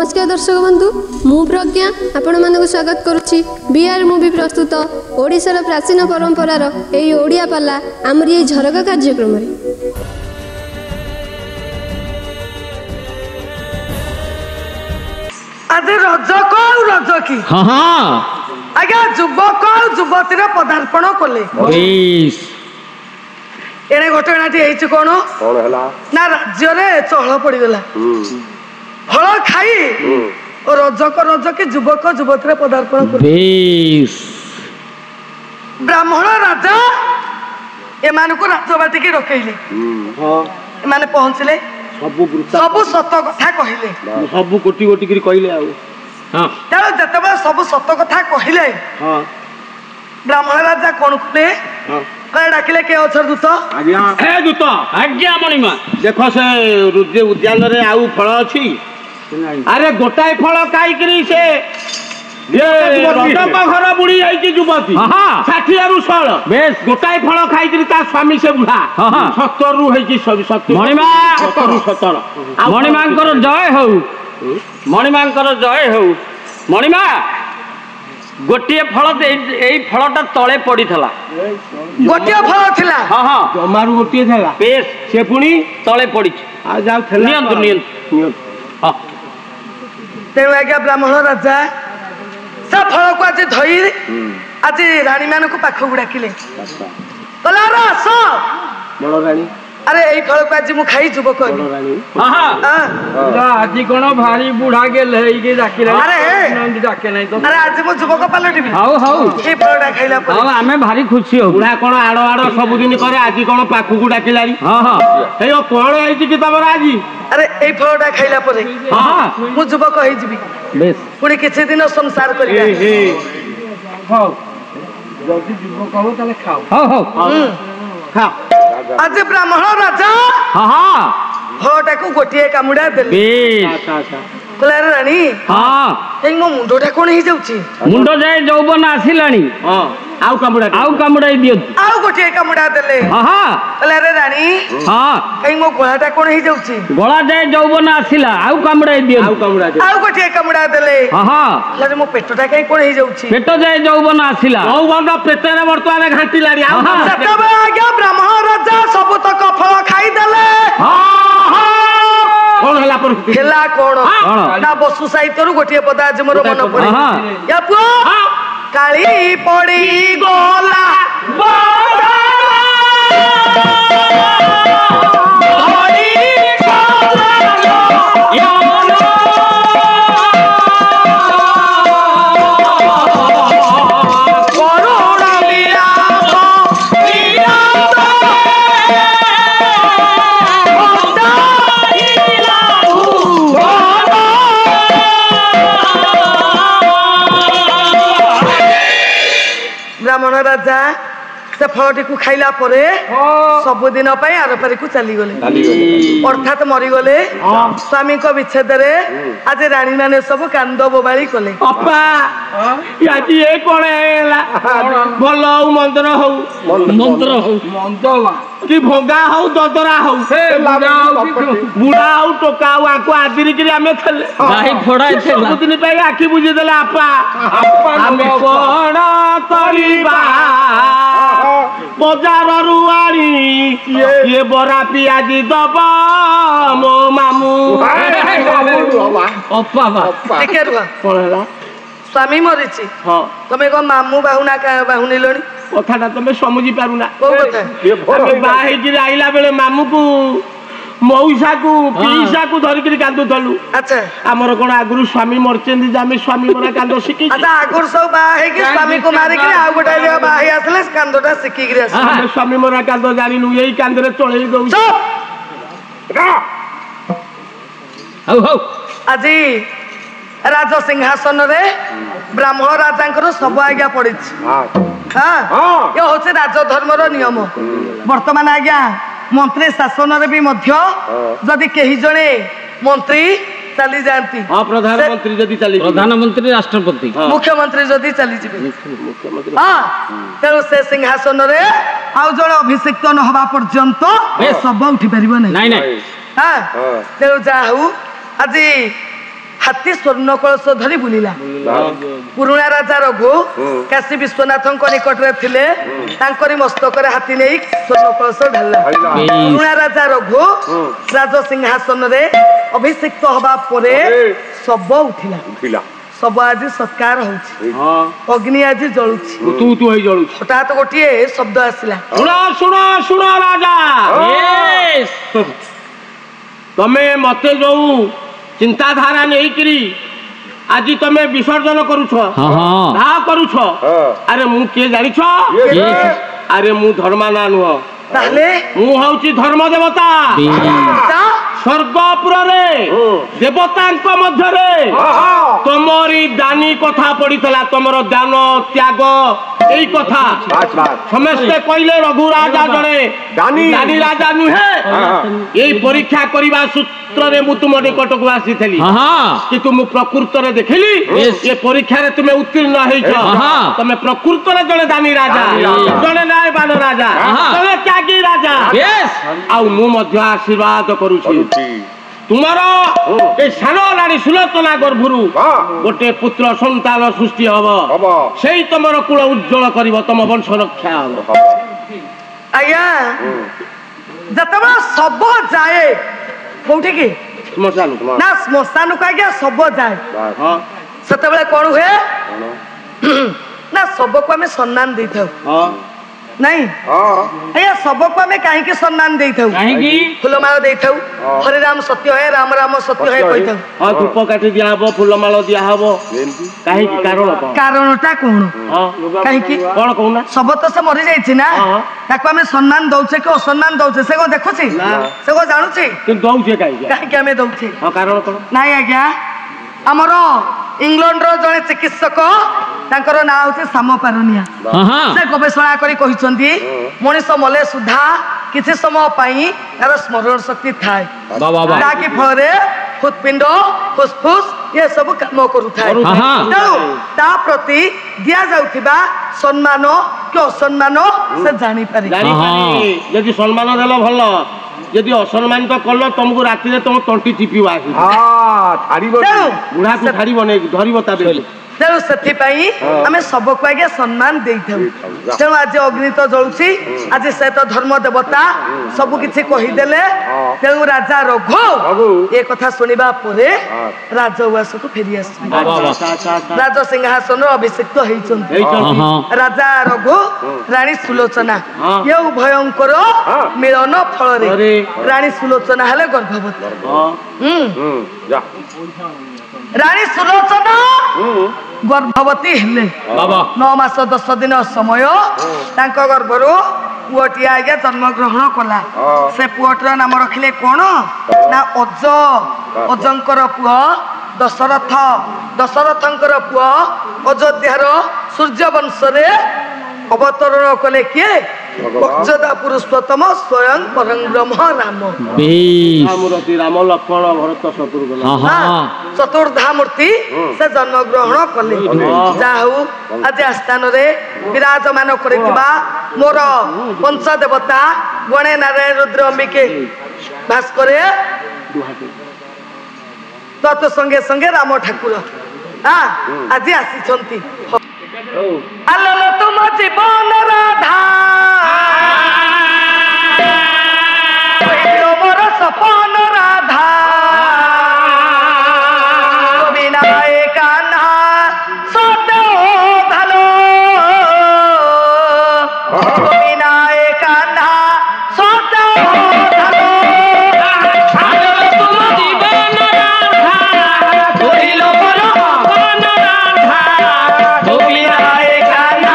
नमस्कार दर्शक बंधु मु प्रज्ञा आपण मानक स्वागत करुच्ची बीआर मूवी प्रस्तुत ओडिशार प्राचीन परंपरार एई ओडिया पाला आमरी एई झरका कार्यक्रम रे आज रज को रज की हाँ हाँ आज्ञा युवक युवती पदार्पण कले एने घटनाटी कौन ना राज्य में चहल पड़गला फल खाई और रज के युवक युवती पदार्पण ब्राह्मण राजा एमान को राजबाटी के रखेले एमाने पहुंचले सब सत कथा कहले सब कोटी कोटी करी कहले आ हां जतबे सब सत कथा कहले हां ब्राह्मण राजा कोन कले कहे डाकिले के अक्षर दूत आज्ञा हे दूत आज्ञा मणिमा देखो से रुद्र उद्यान रे आउ फल अछि अरे गोटाए फल काई करी से ये रटपा घर बुड़ी जाई की युवती हां 60 रु 16 बेस गोटाए फल खाई करी ता स्वामी से बुढ़ा हां 70 रु है की सब 70 मणिमा 70 रु 17 मणिमांकर जय हो मणिमांकर जय हो मणिमा गोटिए फल एई फलटा तळे पड़ी थला गोटिए फल थिला हां हां जमारू गोटिए थला बेस से पुनी तळे पड़ी आ जाऊ थला नियंत हां तेणु आज्ञा ब्राह्मण राजा सब फल को आज धई आज रानी मान को पाख को डाकिले कला रस बड़ रानी अरे एई फल को आज मु खाई युवक बड़ रानी हां हां आज कोन भारी बुढ़ा गेल है के डाकिले अरे नंद डाके नहीं तो अरे आज मु युवक पलटिबी हाउ हाउ ए फलटा खाइला पर हां हमें भारी खुशी हो बुढ़ा कोन आड़ो आड़ो सब दिन करे आज कोन पाख को डाकिलारी हां हां हे कोन आइची कि तमरा आज अरे ए फलटा खाइला पर हां मु युवक होई जिबी बेस पुणी किछि दिन संसार करिया हे हां जल्दी युवक हो ताले खाओ हां हां खा आज ब्राह्मण राजा हां हां फलटा को गोटिए कामुडा देले बेस अच्छा कला रानी हां एई मो मुंडोटा कोन ही जाउची मुंडो जाय जौबन आसिलानी हां आउ कामुडाई दियो आउ गोटिए कामुडा देले हां हां कला रानी हां एई मो गोलाटा कोन ही जाउची गोला जाय जौबन आसिला आउ कामुडाई दियो आउ गोटिए कामुडा देले हां हां कला मो पेटटा काई कोन ही जाउची पेट जाय जौबन आसिला जौबन पेटरे वर्तमान घांटी लाड़ी हां सतबे आज्ञा ब्राह्मण राजा सब तक फल खाई देले हां हां कोन हला पर हेला कोन ना बसु साहित्य रु गोटिए पद आज मोर मन पड़े या पुओ काली पड़ी गोला ब्राह्मण राजा से फलटी को खाइला परे सब दिन आरपारी को चली गले अर्थात मरी गले स्वामी को विच्छेद रे आज रानी माने सब कांद बोबाली कले अपा आज ये कोन हैला भल हो मंत्र हो मंदवा कि भोगा हो ददरा हो बुढ़ा हो टोका हो आको आदिरी करी हमें खेले गाही फोड़ा छे सब दिन पे आखी बुझी देला अपा हमें कोन तरीबा बाजार रुआरी ये बरा पियाजी दबा मो मामू अपा देखे रुआ कोन हैला स्वामी मरिची हां तमे को मामू बाहुना का बाहुनी लोनी कथाटा तमे समझी पारुना को कथा हमें बाहे कि आइला बेले मामू को मौसा को पीसा को धरि करी कांदु थलु अच्छा हमर कोन आगुरु स्वामी मरचेंदी जामे स्वामी मरा कांदो सिकी अच्छा आगुर सब बाहे कि स्वामी को मारी कि आ गोटा जे बाहे आसले कांदोटा सिकी गिरे आस हम स्वामी मरा कांदो जानिनु एई कांदरे चळेई दउ हौ हौ आजी राज सिंहासन रे ब्राह्मण राजा सब आज्ञा पड़ी हाँ ये हूँ राजधर्मर नियम वर्तमान आज्ञा मंत्री शासन रे भी मध्य जदि कहीं जड़े मंत्री चली जाती प्रधानमंत्री जदि चली प्रधानमंत्री राष्ट्रपति मुख्यमंत्री जदि चली जाए हाँ तेणु से सिंहासन रे आउ जड़े अभिषेक न हवा पर्यंत सब उठी पार ना तेणु जा आज हाथी स्वर्ण कलश धरी बुलिला पुरुणा राजा रघु काशी विश्वनाथ निकट में थिले तांकरी मस्तक हाथी नहीं स्वर्ण कलश ढाला पुरुणा राजा रघु राज सिंहासन रे अभिषिक्त हवा परे सब उठिला सब आज सत्कार होछि अग्नि आज जळुछि तू तू हे जळुछि हठात गोटे शब्द आसिला सुनो राजा तमे मते जो चिंताधारा नहीं करी आज तमे विसर्जन करूछ करूछ अरे मु के जानिछ अरे मु धर्माना नुह ताले मु हउची धर्म देवता स्वर्गपुर रे देवतांक मध्य रे तमरी दानी कथा पड़ीला तमर दान त्याग एई कथा समस्ते कहले रघु राजा जड़े दानी राजा नुहे एई परीक्षा करबा सूत्र रे मु तुम निकट को आसी थली कि तुम प्रकृत रे देखली ये परीक्षा रे तुमे उत्तीर्ण हेछ तमे प्रकृत रे जड़े दानी राजा जड़े नाय बान राजा तमे त्यागी राजा आ मु मध्य आशीर्वाद करूछी तुम्हारा ए सानो लाड़ी सुलोचना गर्भरु गोटे पुत्र संतान सृष्टि हब सेई तमर कुल उज्जवल करिवो तम वंश रक्षा हब आया जतबा सब जाए कोठी की श्मशान ना श्मशान को आज्ञा सब जाए हां सेतबेले कोन हुए ना सब को हमें सम्मान देथौ हां नहीं आया सब को हमें काहे के सम्मान देथौ काहे की फूलमाला देथौ हरे राम सत्य है राम राम सत्य है कहिथौ हां धूप काठी दिया हबो फूलमाला दिया हबो काहे की कारणटा कोन हां काहे की कोन कहूना सब तो से मरि जाई छी ना ताको हमें सम्मान दउछे कि असम्मान दउछे से को देखुछि से को जानुछि कि दउछे काहे की हमें दउछे हां कारण कोन नाही आज्ञा हमरो इंग्लैंड रो जने चिकित्सक तांकर ना होचे सामपारनिया से गवेषणा करी कहिसंती मनीष मले सुधा किछि समय पाई तार स्मरण शक्ति थाए ताकि फरे हृदपिंड फुसफुस ये सब काम करू थाए ता प्रति दिया जाउथिबा सम्मान कि असम्मान से जानि पारे यदि सम्मान देलो भलो यदि असम्मान तो कल तुमको राति रे तुम तंटी चिपिव आसी छाड़ीबो बुढ़ा को छाड़ीबो नै धरिबो ता बेले तेणु से आम सबको आगे सम्मान दे तेणु आज अग्नि तो जलुची आज से तो धर्म देवता सब किसी कहीदेले तेणु राजा रघु ये कथा सुनिबा परे राजउवास को फेरी आस राज सिंहासन अभिषिक्त होइचंती राजा रघु रानी सुलोचना ये उभयंकर मिलन फल रे रानी सुलोचना हेले गर्भवती रानी सुलोचना गर्भवती हेले 9 मास 10 दिन समय तांको गर्भरु पुअटी आगे जन्म ग्रहण कला से पुअटर नाम रखिले कोन ना अज अजंकर पुआ दशरथ दशरथंकर पुआ अयोध्यार सूर्य वंश रे अवतरण कले किए मर्यादा पुरुषोत्तम स्वयं परम ब्रह्म राम मूर्ति राम लक्ष्मण भरत शत्रुघ्न चतुर्धा मूर्ति से जन्म ग्रहण कले जाहु आज स्थान रे विराजमान करितबा मोर पंच देवता गणे नारायण रुद्र अंबिके भास्कर तत् संगे संगे राम ठाकुर आज आसी आलो तुम जीवन राधा मोर सपन राधा विनाय कान्हा सत धलो विनाय कान्हा सत धलो तुम जीवन राधा मोर सपन राधा विनाय कान्हा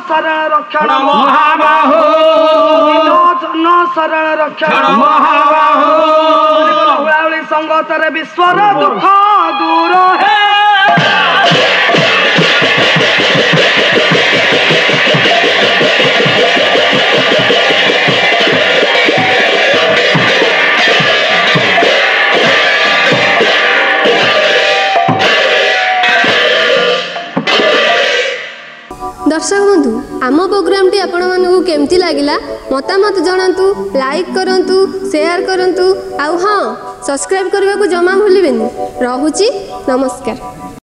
शरण रक्षण महाबाहो जन शरण रक्षण महाबाहो हुलाहुली संगतरे विश्वर दुख दूर हे दर्शक बंधु आम प्रोग्राम टी आपण मानू केमती लगिला मतामत जनातु लाइक करंतु शेयर करंतु आउ हाँ सब्सक्राइब करने को जमा भूलिबेनी। रहुची नमस्कार।